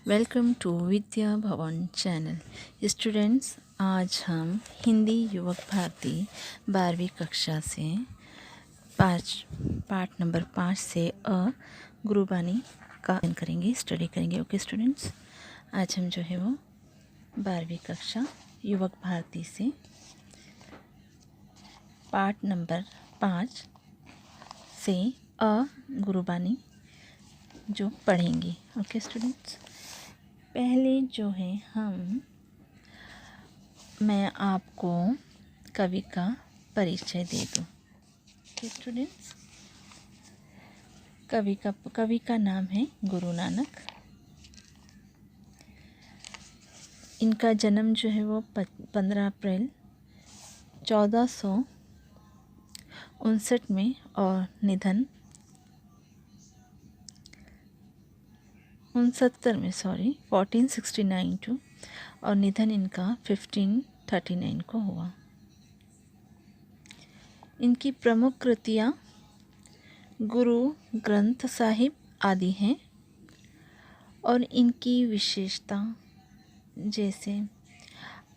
Welcome to Vidya Bhavan channel. Students, आज हम हिंदी युवक भारती 12वीं कक्षा से पाठ नंबर 5 से गुरुबानी का अध्ययन करेंगे, स्टडी करेंगे। ओके स्टूडेंट्स, आज हम जो है वो 12वीं कक्षा युवक भारती से पाठ नंबर 5 से गुरुबानी जो पढ़ेंगे। ओके स्टूडेंट्स, पहले जो है मैं आपको कवि का परिचय दे दूँ। ओके स्टूडेंट्स, कवि का नाम है गुरु नानक। इनका जन्म जो है वो 15 अप्रैल 1459 में और निधन 1469 टू और निधन इनका 1539 को हुआ। इनकी प्रमुख कृतियाँ गुरु ग्रंथ साहिब आदि हैं और इनकी विशेषता जैसे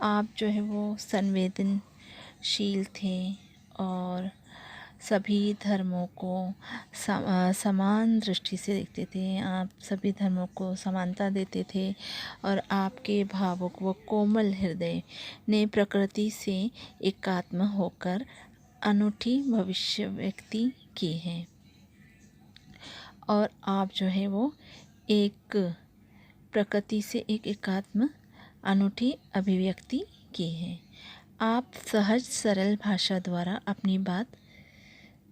आप जो है वो संवेदनशील थे और सभी धर्मों को समान दृष्टि से देखते थे। आप सभी धर्मों को समानता देते थे और आपके भावुक व कोमल हृदय ने प्रकृति से एकात्म होकर अनूठी भविष्यवाणी की है और आप जो है वो एक प्रकृति से एक एकात्म अनूठी अभिव्यक्ति की है। आप सहज सरल भाषा द्वारा अपनी बात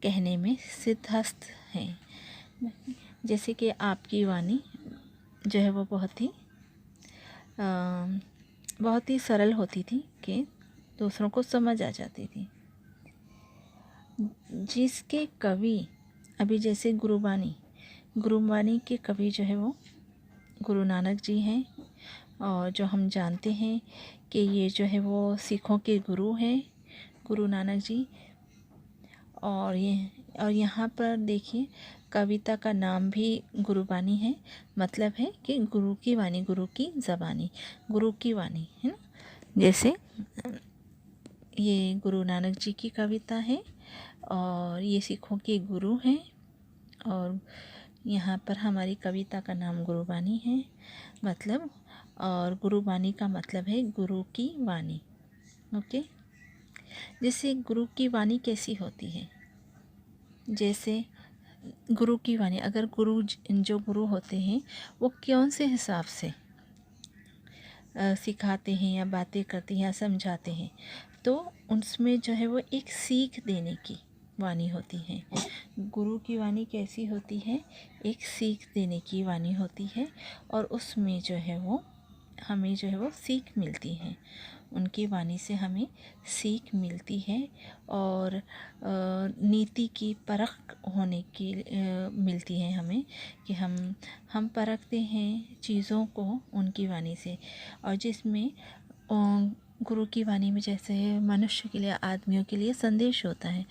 कहने में सिद्धहस्त हैं। जैसे कि आपकी वाणी जो है वो बहुत ही सरल होती थी कि दूसरों को समझ आ जाती थी। जिसके कवि अभी जैसे गुरुबानी के कवि जो है वो गुरु नानक जी हैं और जो हम जानते हैं कि ये जो है वो सिखों के गुरु हैं गुरु नानक जी। और यहाँ पर देखिए कविता का नाम भी गुरुबानी है, मतलब है कि गुरु की वाणी, गुरु की ज़बानी, गुरु की वाणी है ना। जैसे ये गुरु नानक जी की कविता है और ये सिखों के गुरु हैं और यहाँ पर हमारी कविता का नाम गुरुबानी है मतलब, और गुरुबानी का मतलब है गुरु की वाणी। ओके, जैसे गुरु की वाणी कैसी होती है, जैसे गुरु की वाणी, अगर जो गुरु होते हैं वो कौन से हिसाब से सिखाते हैं या बातें करते हैं या समझाते हैं, तो उसमें जो है वो एक सीख देने की वाणी होती है। गुरु की वाणी कैसी होती है, एक सीख देने की वाणी होती है और उसमें जो है वो हमें जो है वो सीख मिलती है। उनकी वाणी से हमें सीख मिलती है और नीति की परख होने की मिलती है हमें, कि हम परखते हैं चीज़ों को उनकी वाणी से। और जिसमें गुरु की वाणी में जैसे मनुष्य के लिए, आदमियों के लिए संदेश होता है।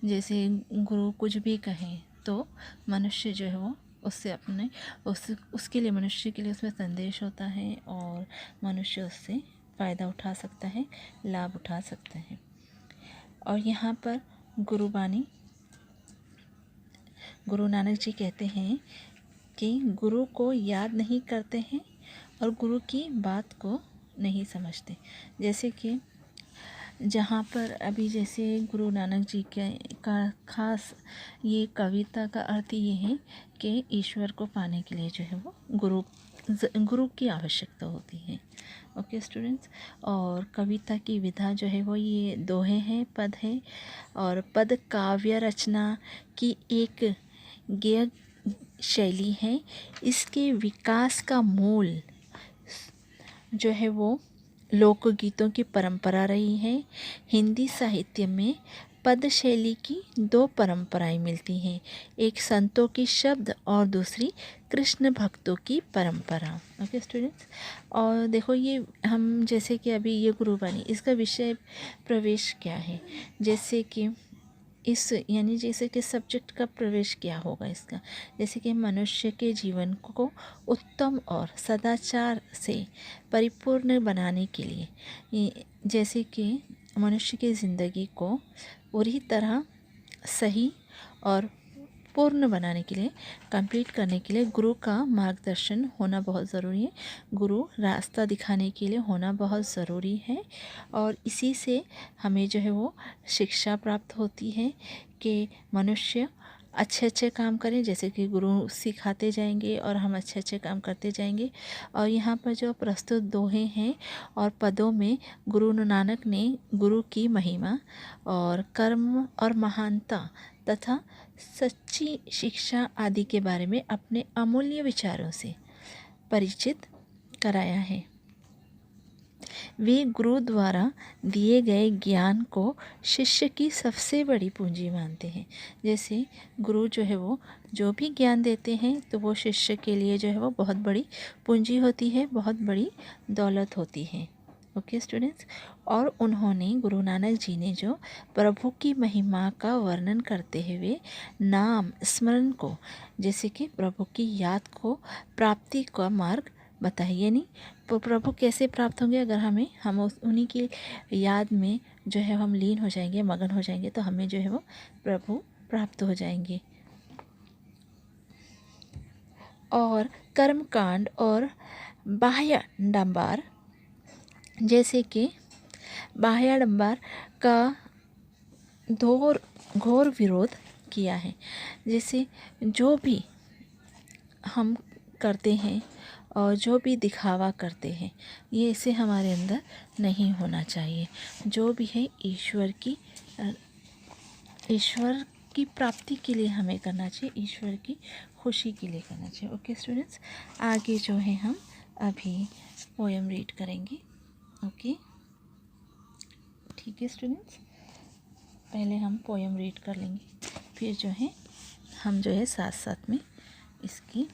जैसे गुरु कुछ भी कहें तो मनुष्य जो है वो उसके लिए, मनुष्य के लिए उसमें संदेश होता है और मनुष्य उससे फ़ायदा उठा सकता है, लाभ उठा सकता है। और यहाँ पर गुरुबानी, गुरु नानक जी कहते हैं कि गुरु को याद नहीं करते हैं और गुरु की बात को नहीं समझते। जैसे कि जहाँ पर अभी जैसे गुरु नानक जी का खास ये कविता का अर्थ ये है कि ईश्वर को पाने के लिए जो है वो गुरु की आवश्यकता होती है। ओके स्टूडेंट्स, और कविता की विधा जो है वो ये दोहे हैं, पद है और पद काव्य रचना की एक गेय शैली है। इसके विकास का मूल जो है वो लोकगीतों की परंपरा रही है। हिंदी साहित्य में पद शैली की दो परंपराएं मिलती हैं, एक संतों की शब्द और दूसरी कृष्ण भक्तों की परंपरा। ओके स्टूडेंट्स, और देखो ये हम जैसे कि अभी ये गुरुबानी, इसका विषय प्रवेश क्या है, जैसे कि इस यानी जैसे कि सब्जेक्ट का प्रवेश क्या होगा इसका, जैसे कि मनुष्य के जीवन को उत्तम और सदाचार से परिपूर्ण बनाने के लिए, जैसे कि मनुष्य की ज़िंदगी को पूरी तरह सही और पूर्ण बनाने के लिए, कंप्लीट करने के लिए गुरु का मार्गदर्शन होना बहुत ज़रूरी है। गुरु रास्ता दिखाने के लिए होना बहुत ज़रूरी है। और इसी से हमें जो है वो शिक्षा प्राप्त होती है कि मनुष्य अच्छे अच्छे काम करें, जैसे कि गुरु सिखाते जाएंगे और हम अच्छे अच्छे काम करते जाएंगे। और यहाँ पर जो प्रस्तुत दोहे हैं और पदों में गुरु नानक ने गुरु की महिमा और कर्म और महानता तथा सच्ची शिक्षा आदि के बारे में अपने अमूल्य विचारों से परिचित कराया है। वे गुरु द्वारा दिए गए ज्ञान को शिष्य की सबसे बड़ी पूंजी मानते हैं। जैसे गुरु जो है वो जो भी ज्ञान देते हैं तो वो शिष्य के लिए जो है वो बहुत बड़ी पूंजी होती है, बहुत बड़ी दौलत होती है। ओके स्टूडेंट्स, और उन्होंने गुरु नानक जी ने जो प्रभु की महिमा का वर्णन करते हुए नाम स्मरण को, जैसे कि प्रभु की याद को प्राप्ति का मार्ग बताइए। नहीं तो प्रभु कैसे प्राप्त होंगे, अगर हम उन्हीं की याद में जो है हम लीन हो जाएंगे, मगन हो जाएंगे, तो हमें जो है वो प्रभु प्राप्त हो जाएंगे। और कर्मकांड और बाह्य डंबार, जैसे कि बाह्य डंबार का घोर विरोध किया है। जैसे जो भी हम करते हैं और जो भी दिखावा करते हैं, ये इसे हमारे अंदर नहीं होना चाहिए। जो भी है ईश्वर की प्राप्ति के लिए हमें करना चाहिए, ईश्वर की खुशी के लिए करना चाहिए। ओके स्टूडेंट्स, आगे जो है हम अभी पोएम रीड करेंगे। ओके ठीक है स्टूडेंट्स, पहले हम पोएम रीड कर लेंगे, फिर जो है हम जो है साथ साथ में इसकी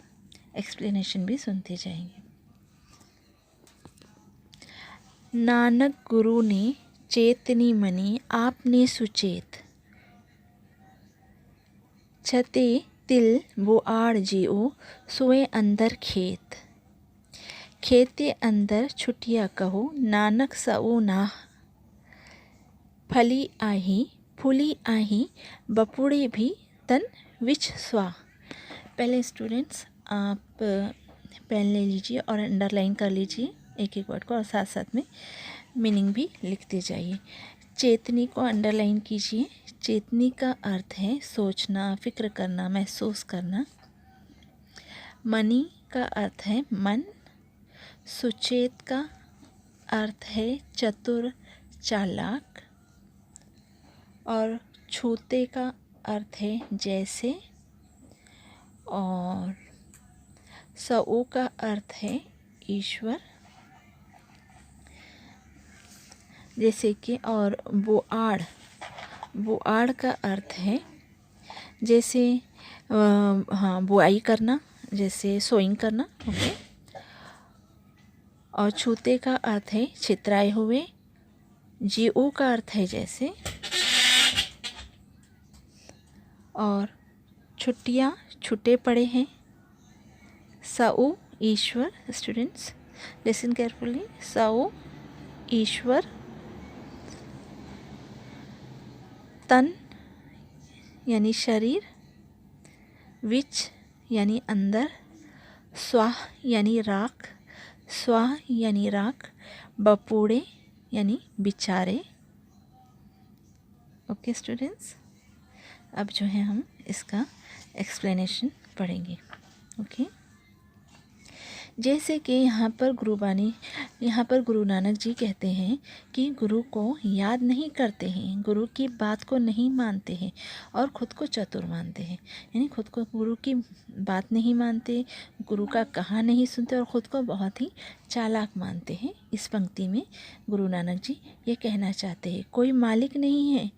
एक्सप्लेनेशन भी सुनते जाएंगे। नानक गुरु ने चेतनी मनी आपने सुचेत, छते तिल वो आड़ जियो सोए अंदर खेत, खेते अंदर छुटिया कहो नानक सओ नाह, फली आही फूली आही बपुड़े भी तन विच स्वाह। पहले स्टूडेंट्स आप पेन ले लीजिए और अंडरलाइन कर लीजिए एक एक वर्ड को, और साथ साथ में मीनिंग भी लिखते जाइए। चेतनी को अंडरलाइन कीजिए। चेतनी का अर्थ है सोचना, फिक्र करना, महसूस करना। मनी का अर्थ है मन। सुचेत का अर्थ है चतुर, चालाक। और छूते का अर्थ है जैसे। और सऊ का अर्थ है ईश्वर, जैसे कि। और बुआड़ का अर्थ है जैसे बुआई करना, जैसे सोइंग करना। ओके। और छूते का अर्थ है छितराए हुए। जीओ का अर्थ है जैसे। और छुट्टियाँ छुटे पड़े हैं। सऊ ईश्वर। Students listen carefully. सऊ ईश्वर। तन यानी शरीर। विच यानी अंदर। स्वाह यानी राख। स्वाह यानी राख। बपूड़े यानी बिचारे। ओके स्टूडेंट्स, अब जो है हम इसका एक्सप्लेनेशन पढ़ेंगे। ओके। जैसे कि यहाँ पर गुरु नानक जी कहते हैं कि गुरु को याद नहीं करते हैं, गुरु की बात को नहीं मानते हैं और ख़ुद को चतुर मानते हैं। यानी खुद को गुरु की बात नहीं मानते, गुरु का कहा नहीं सुनते और ख़ुद को बहुत ही चालाक मानते हैं। इस पंक्ति में गुरु नानक जी ये कहना चाहते हैं। कोई मालिक नहीं है,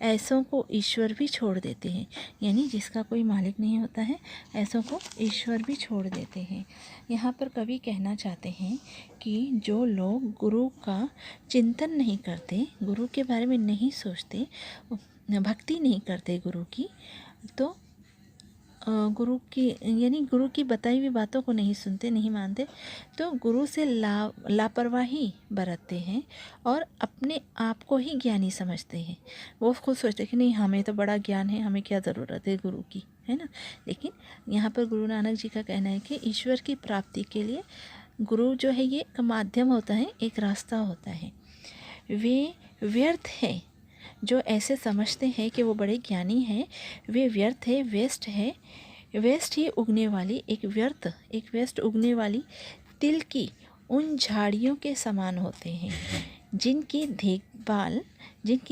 ऐसों को ईश्वर भी छोड़ देते हैं। यानी जिसका कोई मालिक नहीं होता है, ऐसों को ईश्वर भी छोड़ देते हैं। यहाँ पर कवि कहना चाहते हैं कि जो लोग गुरु का चिंतन नहीं करते, गुरु के बारे में नहीं सोचते, भक्ति नहीं करते गुरु की, तो गुरु की यानी गुरु की बताई हुई बातों को नहीं सुनते, नहीं मानते, तो गुरु से लापरवाही बरतते हैं और अपने आप को ही ज्ञानी समझते हैं। वो खुद सोचते हैं कि नहीं, हमें तो बड़ा ज्ञान है, हमें क्या ज़रूरत है गुरु की, है ना। लेकिन यहाँ पर गुरु नानक जी का कहना है कि ईश्वर की प्राप्ति के लिए गुरु जो है ये एक माध्यम होता है, एक रास्ता होता है। वे व्यर्थ है जो ऐसे समझते हैं कि वो बड़े ज्ञानी हैं, वे व्यर्थ है, वेस्ट है, वेस्ट ही उगने वाली एक वेस्ट उगने वाली तिल की उन झाड़ियों के समान होते हैं जिनकी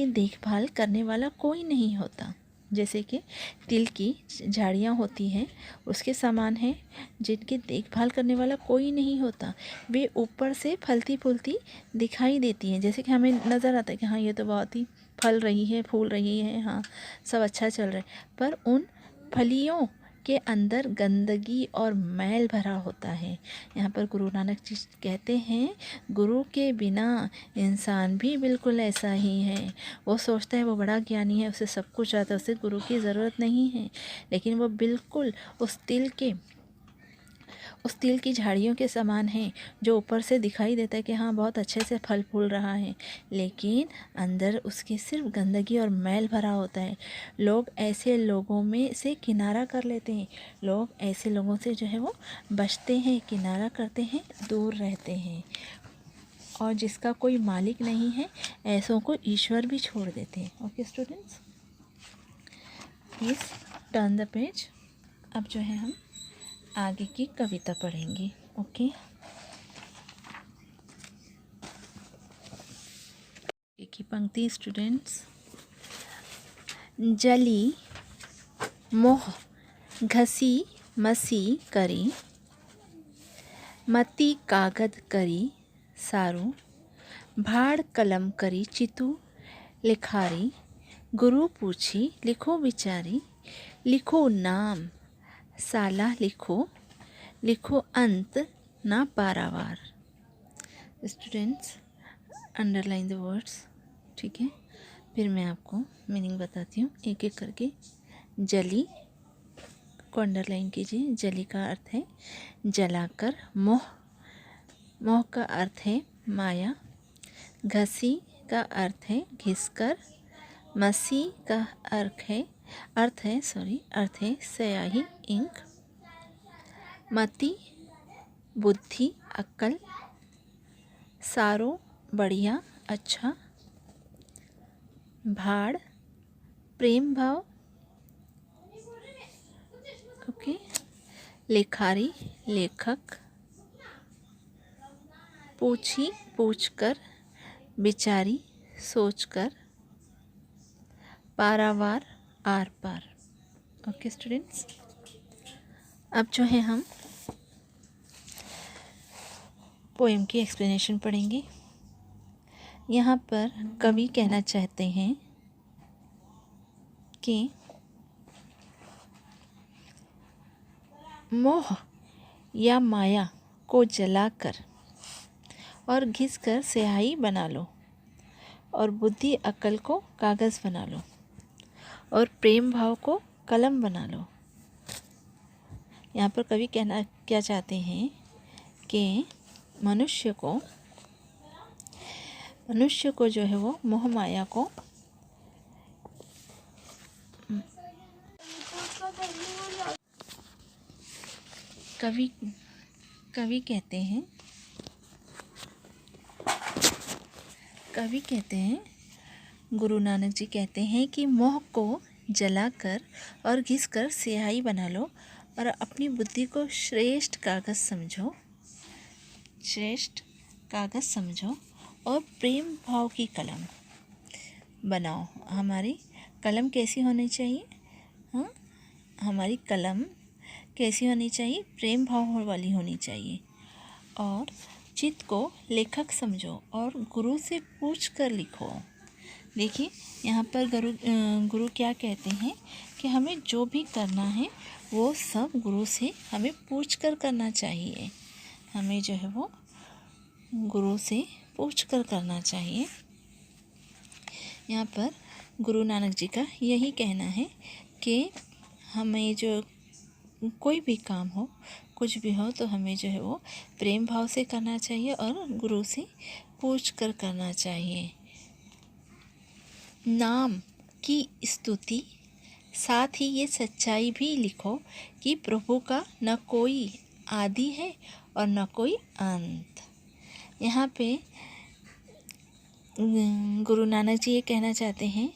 देखभाल करने वाला कोई नहीं होता। जैसे कि तिल की झाड़ियाँ होती हैं, उसके समान है, जिनकी देखभाल करने वाला कोई नहीं होता। वे ऊपर से फलती फूलती दिखाई देती हैं, जैसे कि हमें नज़र आता है कि हाँ ये तो बहुत ही फल रही है, फूल रही है, हाँ सब अच्छा चल रहा है, पर उन फलियों के अंदर गंदगी और मैल भरा होता है। यहाँ पर गुरु नानक जी कहते हैं, गुरु के बिना इंसान भी बिल्कुल ऐसा ही है। वो सोचता है वो बड़ा ज्ञानी है, उसे सब कुछ आता है, उसे गुरु की ज़रूरत नहीं है, लेकिन वो बिल्कुल उस तिल की झाड़ियों के समान है, जो ऊपर से दिखाई देता है कि हाँ बहुत अच्छे से फल फूल रहा है, लेकिन अंदर उसके सिर्फ गंदगी और मैल भरा होता है। लोग ऐसे लोगों में से किनारा कर लेते हैं, लोग ऐसे लोगों से जो है वो बचते हैं, किनारा करते हैं, दूर रहते हैं। और जिसका कोई मालिक नहीं है, ऐसों को ईश्वर भी छोड़ देते हैं। Okay students, please turn the page. अब जो है हम आगे की कविता पढ़ेंगे। ओके, एक ही पंक्ति स्टूडेंट्स। जली मोह घसी मसी करी, मती कागद करी सारू, भाड़ कलम करी चितू लिखारी, गुरु पूछी लिखो विचारी, लिखो नाम साला लिखो अंत ना पारावार। स्टूडेंट्स अंडरलाइन द वर्ड्स, ठीक है। फिर मैं आपको मीनिंग बताती हूँ एक एक करके। जली को अंडरलाइन कीजिए। जली का अर्थ है जलाकर, मोह का अर्थ है माया, घसी का अर्थ है घिसकर, मसी का अर्थ है स्याही इंक, मति बुद्धि अक्ल, सारो बढ़िया अच्छा, भाड़ प्रेम भाव, ओके, लेखारी लेखक, पूछी पूछकर, बिचारी सोचकर, पारावार आर पार। ओके स्टूडेंट्स, अब जो है हम पोएम की एक्सप्लेनेशन पढ़ेंगे। यहाँ पर कवि कहना चाहते हैं कि मोह या माया को जलाकर और घिसकर स्याही बना लो, और बुद्धि अक्ल को कागज़ बना लो, और प्रेम भाव को कलम बना लो। यहाँ पर कवि कहना क्या चाहते हैं कि मनुष्य को जो है वो मोह माया को कवि कहते हैं गुरु नानक जी कहते हैं कि मोह को जलाकर और घिसकर स्याही बना लो, और अपनी बुद्धि को श्रेष्ठ कागज़ समझो और प्रेम भाव की कलम बनाओ। हमारी कलम कैसी होनी चाहिए? हाँ, हमारी कलम कैसी होनी चाहिए? प्रेम भाव वाली होनी चाहिए। और चित्त को लेखक समझो और गुरु से पूछ कर लिखो। देखिए यहाँ पर गुरु क्या कहते हैं कि हमें जो भी करना है वो सब गुरु से हमें पूछ कर करना चाहिए। हमें जो है वो गुरु से पूछ कर करना चाहिए। यहाँ पर गुरु नानक जी का यही कहना है कि हमें जो कोई भी काम हो, कुछ भी हो, तो हमें जो है वो प्रेम भाव से करना चाहिए और गुरु से पूछ कर करना चाहिए। नाम की स्तुति, साथ ही ये सच्चाई भी लिखो कि प्रभु का न कोई आदि है और न कोई अंत। यहाँ पे गुरु नानक जी ये कहना चाहते हैं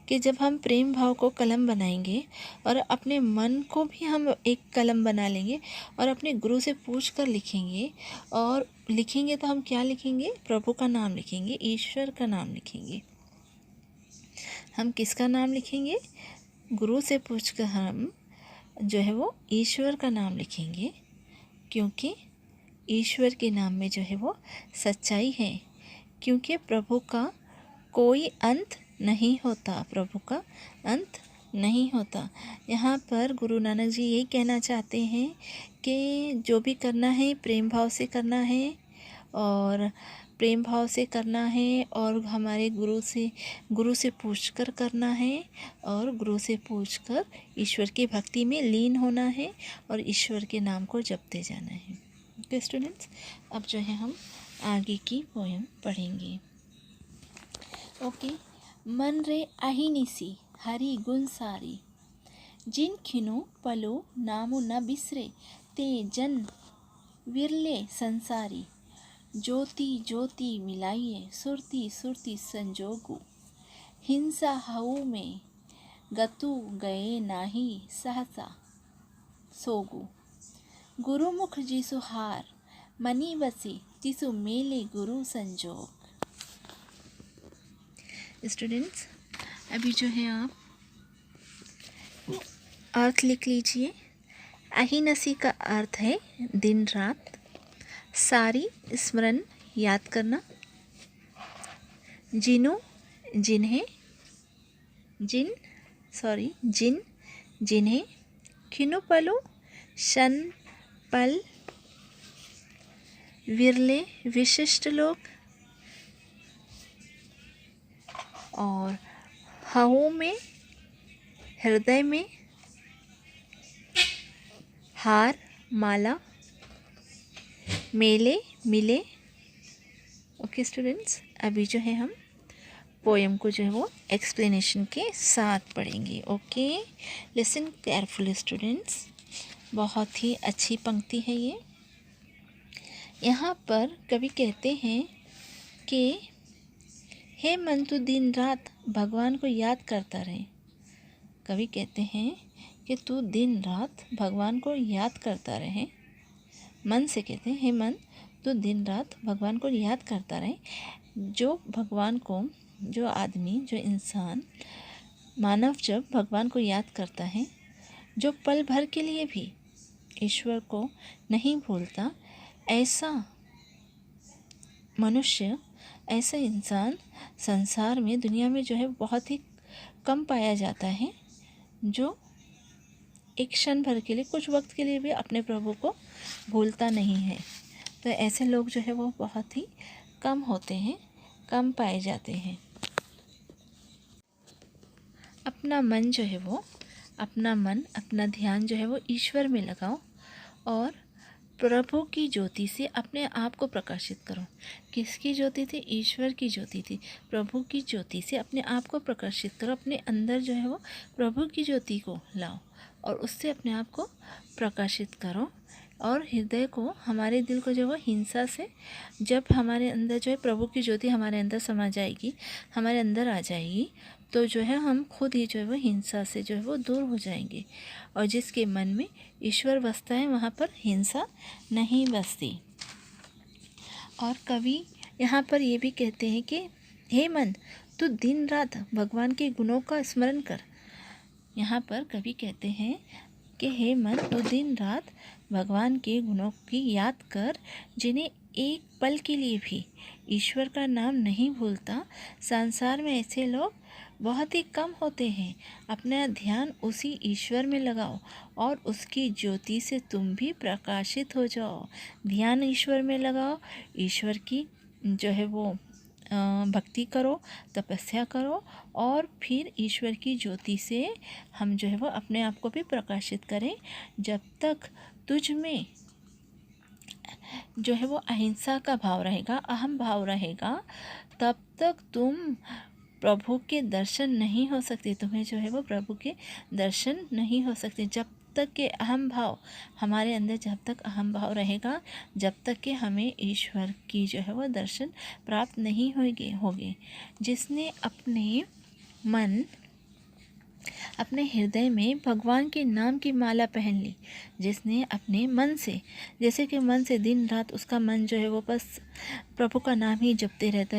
कि जब हम प्रेम भाव को कलम बनाएंगे और अपने मन को भी हम एक कलम बना लेंगे और अपने गुरु से पूछ कर लिखेंगे, और लिखेंगे तो हम क्या लिखेंगे? प्रभु का नाम लिखेंगे, ईश्वर का नाम लिखेंगे। हम किसका नाम लिखेंगे? गुरु से पूछकर हम जो है वो ईश्वर का नाम लिखेंगे, क्योंकि ईश्वर के नाम में जो है वो सच्चाई है, क्योंकि प्रभु का कोई अंत नहीं होता, प्रभु का अंत नहीं होता। यहाँ पर गुरु नानक जी यही कहना चाहते हैं कि जो भी करना है प्रेम भाव से करना है, और प्रेम भाव से करना है, और हमारे गुरु से पूछकर करना है, और गुरु से पूछकर ईश्वर की भक्ति में लीन होना है और ईश्वर के नाम को जपते जाना है। ओके स्टूडेंट्स, अब जो है हम आगे की पोएम पढ़ेंगे। ओके। मन रे अहिनिसी हरि गुण सारी, जिन खिनो पलो नामो न बिसरे, ते जन विरले संसारी। ज्योति ज्योति मिलाइए सुरती सुरती संजोगु, हिंसा हऊ में गतु गए नाही सहसा सोगु। गुरुमुख जिसु हार मनी बसी, तिसु मेले गुरु संजोग। स्टूडेंट्स, अभी जो है आप अर्थ लिख लीजिए। अहिनसी का अर्थ है दिन रात, सारी स्मरण याद करना, जिन्हों जिन्हें जिन जिन्हें, खिनु पलो शन पल, विरले विशिष्ट लोग, और हवों में हृदय में, हार माला, मेले मिले। ओके स्टूडेंट्स, अभी जो है हम पोएम को जो है वो एक्सप्लेनेशन के साथ पढ़ेंगे। ओके, लिसन केयरफुली स्टूडेंट्स, बहुत ही अच्छी पंक्ति है ये। यहाँ पर कवि कहते हैं कि हे मन तू दिन रात भगवान को याद करता रहे। कवि कहते हैं कि तू दिन रात भगवान को याद करता रहे। मन से कहते हैं हे मन तू दिन रात भगवान को याद करता रहे। जो भगवान को, जो आदमी, जो इंसान, मानव जब भगवान को याद करता है, जो पल भर के लिए भी ईश्वर को नहीं भूलता, ऐसा मनुष्य, ऐसा इंसान संसार में, दुनिया में जो है बहुत ही कम पाया जाता है, जो एक क्षण भर के लिए, कुछ वक्त के लिए भी अपने प्रभु को भूलता नहीं है। तो ऐसे लोग जो है वो बहुत ही कम होते हैं, कम पाए जाते हैं। अपना मन जो है वो, अपना ध्यान जो है वो ईश्वर में लगाओ और प्रभु की ज्योति से अपने आप को प्रकाशित करो। किसकी ज्योति थी? ईश्वर की ज्योति थी। प्रभु की ज्योति से अपने आप को प्रकाशित करो। अपने अंदर जो है वो प्रभु की ज्योति को लाओ और उससे अपने आप को प्रकाशित करो। और हृदय को, हमारे दिल को जो है वो हिंसा से, जब हमारे अंदर जो है प्रभु की ज्योति हमारे अंदर समा जाएगी, हमारे अंदर आ जाएगी, तो जो है हम खुद ही जो है वो हिंसा से जो है वो दूर हो जाएंगे। और जिसके मन में ईश्वर बसता है वहाँ पर हिंसा नहीं बसती। और कवि यहाँ पर ये भी कहते हैं कि हे मन तू दिन रात भगवान के गुणों का स्मरण कर। यहाँ पर कवि कहते हैं कि हे मन तू दिन रात भगवान के गुणों की याद कर, जिन्हें एक पल के लिए भी ईश्वर का नाम नहीं भूलता, संसार में ऐसे लोग बहुत ही कम होते हैं। अपना ध्यान उसी ईश्वर में लगाओ और उसकी ज्योति से तुम भी प्रकाशित हो जाओ। ध्यान ईश्वर में लगाओ, ईश्वर की जो है वो भक्ति करो, तपस्या करो और फिर ईश्वर की ज्योति से हम जो है वो अपने आप को भी प्रकाशित करें। जब तक तुझ में जो है वो अहिंसा का भाव रहेगा, अहम भाव रहेगा, तब तक तुम प्रभु के दर्शन नहीं हो सकते। तुम्हें जो है वो प्रभु के दर्शन नहीं हो सकते। जब तक के अहम भाव हमारे अंदर, जब तक अहम भाव रहेगा, जब तक कि हमें ईश्वर की जो है वो दर्शन प्राप्त नहीं होगे। जिसने अपने हृदय में भगवान के नाम की माला पहन ली, जिसने अपने मन से, जैसे कि मन से दिन रात उसका मन जो है वो बस प्रभु का नाम ही जपते रहता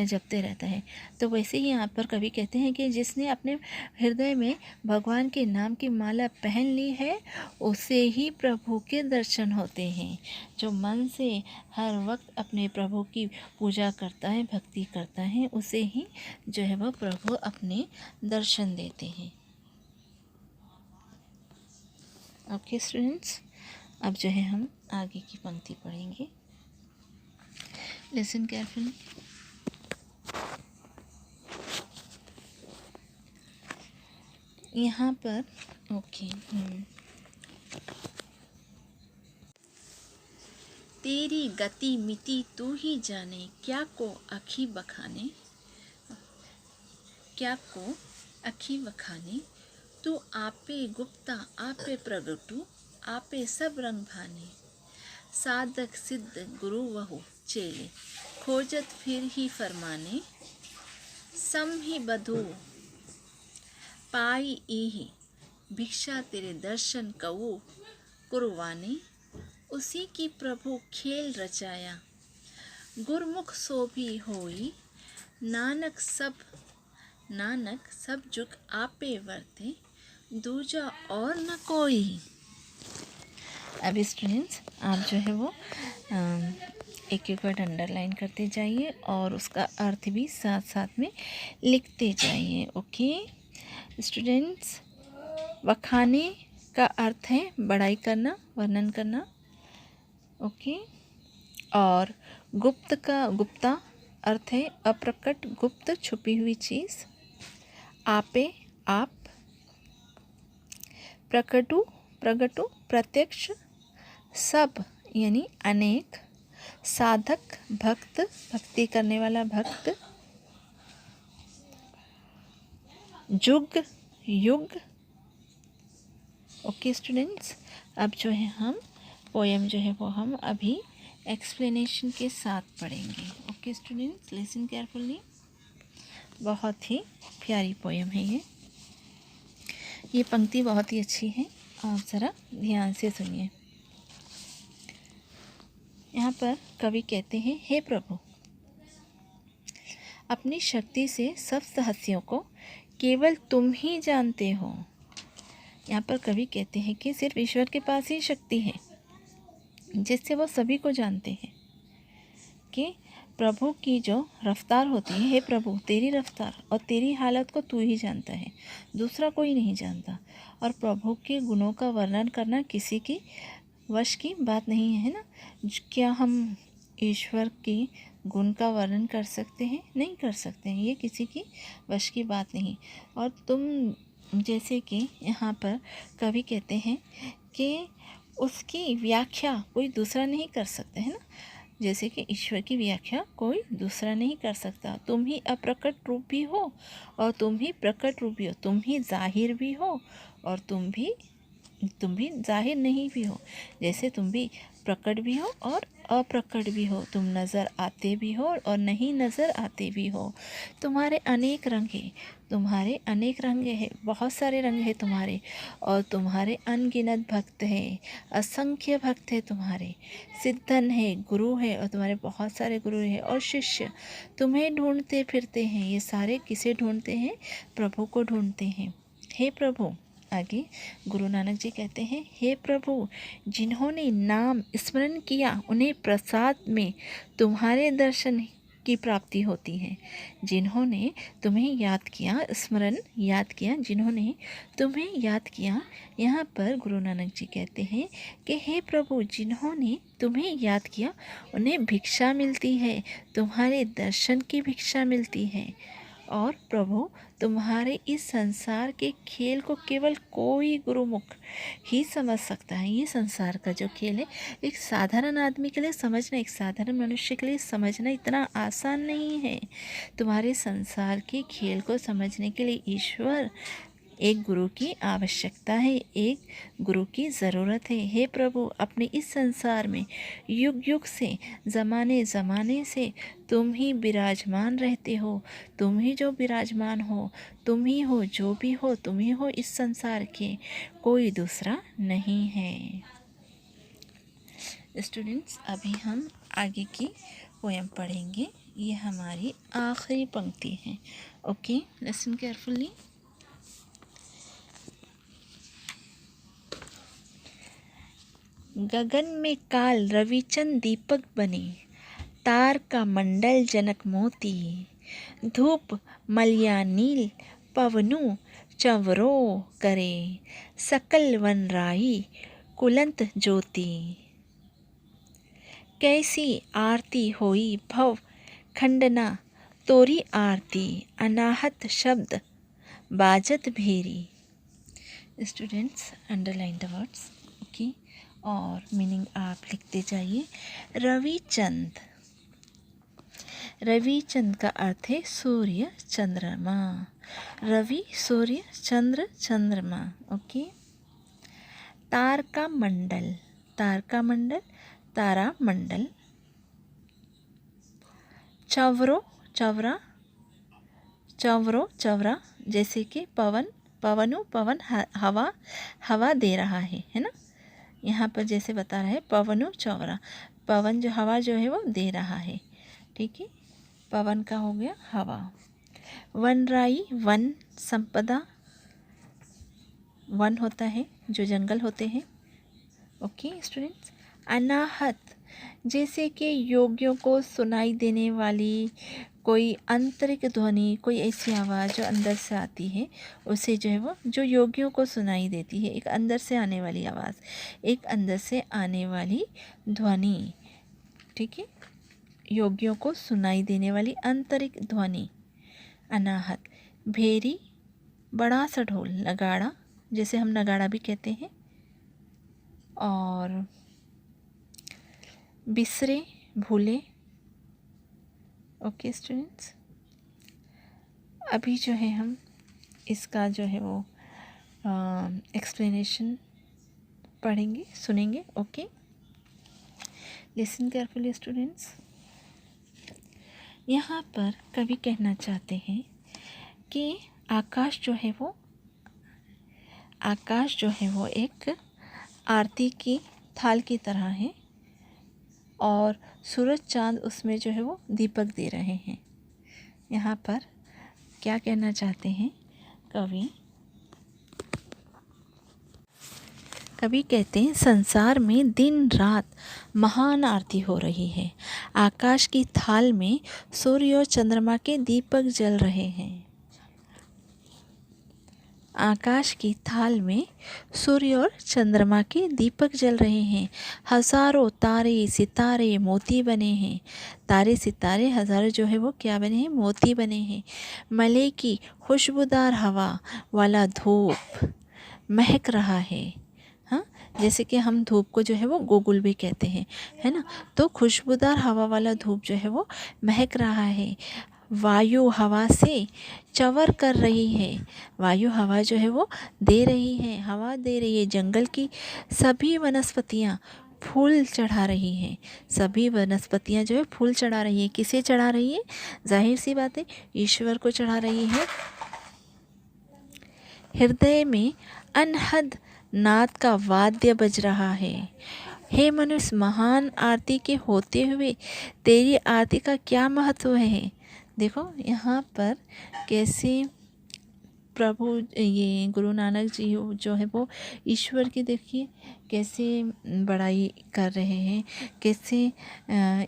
है, तो वैसे ही यहाँ पर कवि कहते हैं कि जिसने अपने हृदय में भगवान के नाम की माला पहन ली है, उसे ही प्रभु के दर्शन होते हैं। जो मन से हर वक्त अपने प्रभु की पूजा करता है, भक्ति करता है, उसे ही जो है वो प्रभु अपने दर्शन देते हैं। ओके स्टूडेंट्स, अब जो है हम आगे की पंक्ति पढ़ेंगे। Listen carefully. यहाँ पर तेरी गति मिति तू ही जाने, क्या को अखी बखाने, तू आपे गुप्ता आपे प्रगटू, आपे सब रंग भाने, साधक सिद्ध गुरु वहु चेले, खोजत फिर ही फरमाने, सम ही बधु पाई एही, भिक्षा तेरे दर्शन कऊ कुरवाने, उसी की प्रभु खेल रचाया, गुरमुख सो भी होई, नानक सब जुग आपे वर्ते, दूजा और न कोई। अब स्टूडेंट्स, आप जो है वो एक वर्ड अंडरलाइन करते जाइए और उसका अर्थ भी साथ साथ में लिखते जाइए। ओके स्टूडेंट्स, वखाने का अर्थ है बड़ाई करना, वर्णन करना। ओके, और गुप्ता अर्थ है अप्रकट, गुप्त, छुपी हुई चीज़। आपे आप, प्रगटू प्रत्यक्ष, सब यानी अनेक, साधक भक्त, भक्ति करने वाला भक्त, युग। ओके स्टूडेंट्स, अब जो है हम पोएम जो है वो हम अभी एक्सप्लेनेशन के साथ पढ़ेंगे। Okay students, listen carefully. बहुत ही प्यारी पोएम है ये पंक्ति बहुत ही अच्छी है, आप ज़रा ध्यान से सुनिए। यहाँ पर कवि कहते हैं, हे प्रभु, अपनी शक्ति से सब रहस्यों को केवल तुम ही जानते हो। यहाँ पर कवि कहते हैं कि सिर्फ ईश्वर के पास ही शक्ति है जिससे वो सभी को जानते हैं कि प्रभु की जो रफ्तार होती है, हे प्रभु तेरी रफ्तार और तेरी हालत को तू ही जानता है, दूसरा कोई नहीं जानता। और प्रभु के गुणों का वर्णन करना किसी की वश की बात नहीं है ना। क्या हम ईश्वर के गुण का वर्णन कर सकते हैं? नहीं कर सकते हैं, ये किसी की वश की बात नहीं। और तुम जैसे कि यहाँ पर कवि कहते हैं कि उसकी व्याख्या कोई दूसरा नहीं कर सकते है ना, जैसे कि ईश्वर की व्याख्या कोई दूसरा नहीं कर सकता। तुम ही अप्रकट रूप भी हो और तुम ही प्रकट रूप भी हो, तुम ही जाहिर भी हो और तुम भी जाहिर नहीं भी हो। जैसे तुम भी प्रकट भी हो और अप्रकट भी हो, तुम नज़र आते भी हो और नहीं नज़र आते भी हो। तुम्हारे अनेक रंग हैं, बहुत सारे रंग हैं तुम्हारे, और तुम्हारे अनगिनत भक्त हैं, असंख्य भक्त हैं तुम्हारे, सिद्धन है, गुरु है, और तुम्हारे बहुत सारे गुरु हैं, और शिष्य तुम्हें ढूंढते फिरते हैं। ये सारे किसे ढूंढते हैं? प्रभु को ढूंढते हैं। हे प्रभु, आगे गुरु नानक जी कहते हैं, हे प्रभु, जिन्होंने नाम स्मरण किया उन्हें प्रसाद में तुम्हारे दर्शन की प्राप्ति होती है। जिन्होंने तुम्हें याद किया, स्मरण याद किया, जिन्होंने तुम्हें याद किया, यहाँ पर गुरु नानक जी कहते हैं कि हे प्रभु, जिन्होंने तुम्हें याद किया उन्हें भिक्षा मिलती है, तुम्हारे दर्शन की भिक्षा मिलती है। और प्रभु, तुम्हारे इस संसार के खेल को केवल कोई गुरुमुख ही समझ सकता है। ये संसार का जो खेल है, एक साधारण आदमी के लिए समझना, एक साधारण मनुष्य के लिए समझना इतना आसान नहीं है। तुम्हारे संसार के खेल को समझने के लिए ईश्वर, एक गुरु की आवश्यकता है, एक गुरु की ज़रूरत है। हे प्रभु, अपने इस संसार में युग युग से, ज़माने ज़माने से तुम ही विराजमान रहते हो। तुम ही जो विराजमान हो, तुम ही हो, जो भी हो तुम ही हो इस संसार के, कोई दूसरा नहीं है। स्टूडेंट्स, अभी हम आगे की पोएम पढ़ेंगे। ये हमारी आखिरी पंक्ति है। Okay, listen carefully. गगन में काल रविचंद दीपक बने, तार का मंडल जनक मोती, धूप मलिया नील पवनु चंवरो करे, सकल वन राई कुलंत ज्योति। कैसी आरती होई भव खंडना, तोरी आरती अनाहत शब्द बाजत भेरी। Students, underline the words, okay, और मीनिंग आप लिखते जाइए। रविचंद, रविचंद का अर्थ है सूर्य चंद्रमा। रवि सूर्य, चंद्र चंद्रमा। ओके। तार का मंडल, तार का मंडल, तारा मंडल। चवरो, चवरा, चवरो चवरा, जैसे कि पवन, पवनु पवन, हवा, हवा दे रहा है ना। यहाँ पर जैसे बता रहा है पवनु चौरा, पवन जो हवा जो है वो दे रहा है, ठीक है। पवन का हो गया हवा। वनराई, वन संपदा, वन होता है जो जंगल होते हैं। Okay students. अनाहत, जैसे कि योगियों को सुनाई देने वाली कोई आंतरिक ध्वनि, कोई ऐसी आवाज़ जो अंदर से आती है, उसे जो है वो जो योगियों को सुनाई देती है, एक अंदर से आने वाली आवाज़, एक अंदर से आने वाली ध्वनि, ठीक है, योगियों को सुनाई देने वाली आंतरिक ध्वनि, अनाहत। भेरी, बड़ा सा ढोल, नगाड़ा, जैसे हम नगाड़ा भी कहते हैं। और बिसरे, भूले। ओके स्टूडेंट्स, अभी जो है हम इसका जो है वो एक्सप्लेनेशन पढ़ेंगे, सुनेंगे। Okay, listen carefully students. यहाँ पर कवि कहना चाहते हैं कि आकाश जो है वो, आकाश जो है वो एक आरती की थाल की तरह है और सूरज चांद उसमें जो है वो दीपक दे रहे हैं। यहाँ पर क्या कहना चाहते हैं कवि? कवि कहते हैं संसार में दिन रात महान आरती हो रही है। आकाश की थाल में सूर्य और चंद्रमा के दीपक जल रहे हैं। आकाश की थाल में सूर्य और चंद्रमा के दीपक जल रहे हैं। हज़ारों तारे सितारे मोती बने हैं। तारे सितारे हज़ारों जो है वो क्या बने हैं? मोती बने हैं। मले की खुशबूदार हवा वाला धूप महक रहा है। हाँ, जैसे कि हम धूप को जो है वो गोगुल भी कहते हैं, है ना। तो खुशबूदार हवा वाला धूप जो है वो महक रहा है। वायु हवा से चवर कर रही है। वायु हवा जो है वो दे रही है, हवा दे रही है। जंगल की सभी वनस्पतियाँ फूल चढ़ा रही हैं। सभी वनस्पतियाँ जो है फूल चढ़ा रही है। किसे चढ़ा रही है? जाहिर सी बात है, ईश्वर को चढ़ा रही है। हृदय में अनहद नाद का वाद्य बज रहा है। हे मनुष्य, महान आरती के होते हुए तेरी आरती का क्या महत्व है? देखो यहाँ पर कैसे प्रभु ये गुरु नानक जी जो है वो ईश्वर की देखिए कैसे बड़ाई कर रहे हैं, कैसे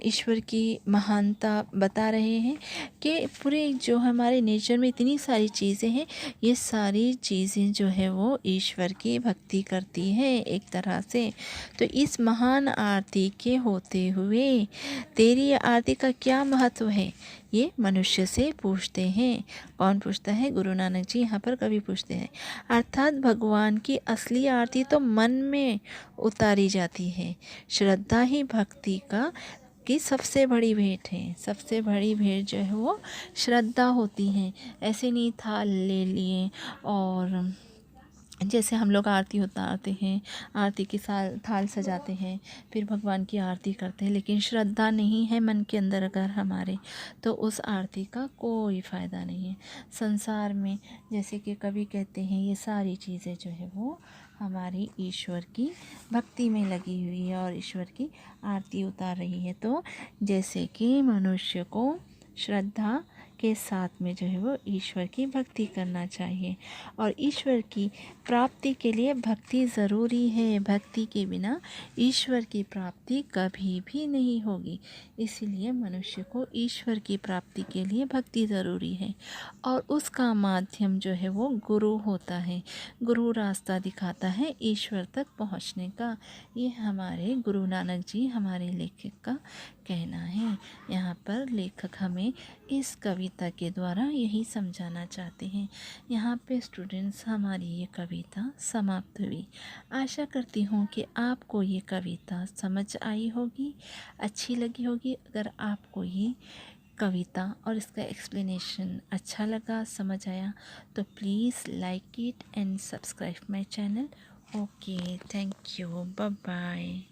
ईश्वर की महानता बता रहे हैं कि पूरे जो हमारे नेचर में इतनी सारी चीज़ें हैं, ये सारी चीज़ें जो है वो ईश्वर की भक्ति करती हैं एक तरह से। तो इस महान आरती के होते हुए तेरी आरती का क्या महत्व है, ये मनुष्य से पूछते हैं। कौन पूछता है? गुरु नानक जी यहाँ पर कवि पूछते हैं। अर्थात भगवान की असली आरती तो मन में उतारी जाती है। श्रद्धा ही भक्ति की सबसे बड़ी भेंट है। सबसे बड़ी भेंट जो है वो श्रद्धा होती है। ऐसे नहीं थाल ले लिए और जैसे हम लोग आरती उतारते हैं, आरती की थाल सजाते हैं, फिर भगवान की आरती करते हैं, लेकिन श्रद्धा नहीं है मन के अंदर अगर हमारे, तो उस आरती का कोई फ़ायदा नहीं है। संसार में जैसे कि कवि कहते हैं, ये सारी चीज़ें जो है वो हमारी ईश्वर की भक्ति में लगी हुई है और ईश्वर की आरती उतार रही है। तो जैसे कि मनुष्य को श्रद्धा के साथ में जो है वो ईश्वर की भक्ति करना चाहिए और ईश्वर की प्राप्ति के लिए भक्ति ज़रूरी है। भक्ति के बिना ईश्वर की प्राप्ति कभी भी नहीं होगी। इसीलिए मनुष्य को ईश्वर की प्राप्ति के लिए भक्ति ज़रूरी है और उसका माध्यम जो है वो गुरु होता है। गुरु रास्ता दिखाता है ईश्वर तक पहुंचने का। ये हमारे गुरु नानक जी, हमारे लेखक का कहना है। यहाँ पर लेखक हमें इस कविता के द्वारा यही समझाना चाहते हैं। यहाँ पे स्टूडेंट्स हमारी ये कविता समाप्त हुई। आशा करती हूँ कि आपको ये कविता समझ आई होगी, अच्छी लगी होगी। अगर आपको ये कविता और इसका एक्सप्लेनेशन अच्छा लगा, समझ आया, तो please like it and subscribe my channel. Okay, thank you, bye bye.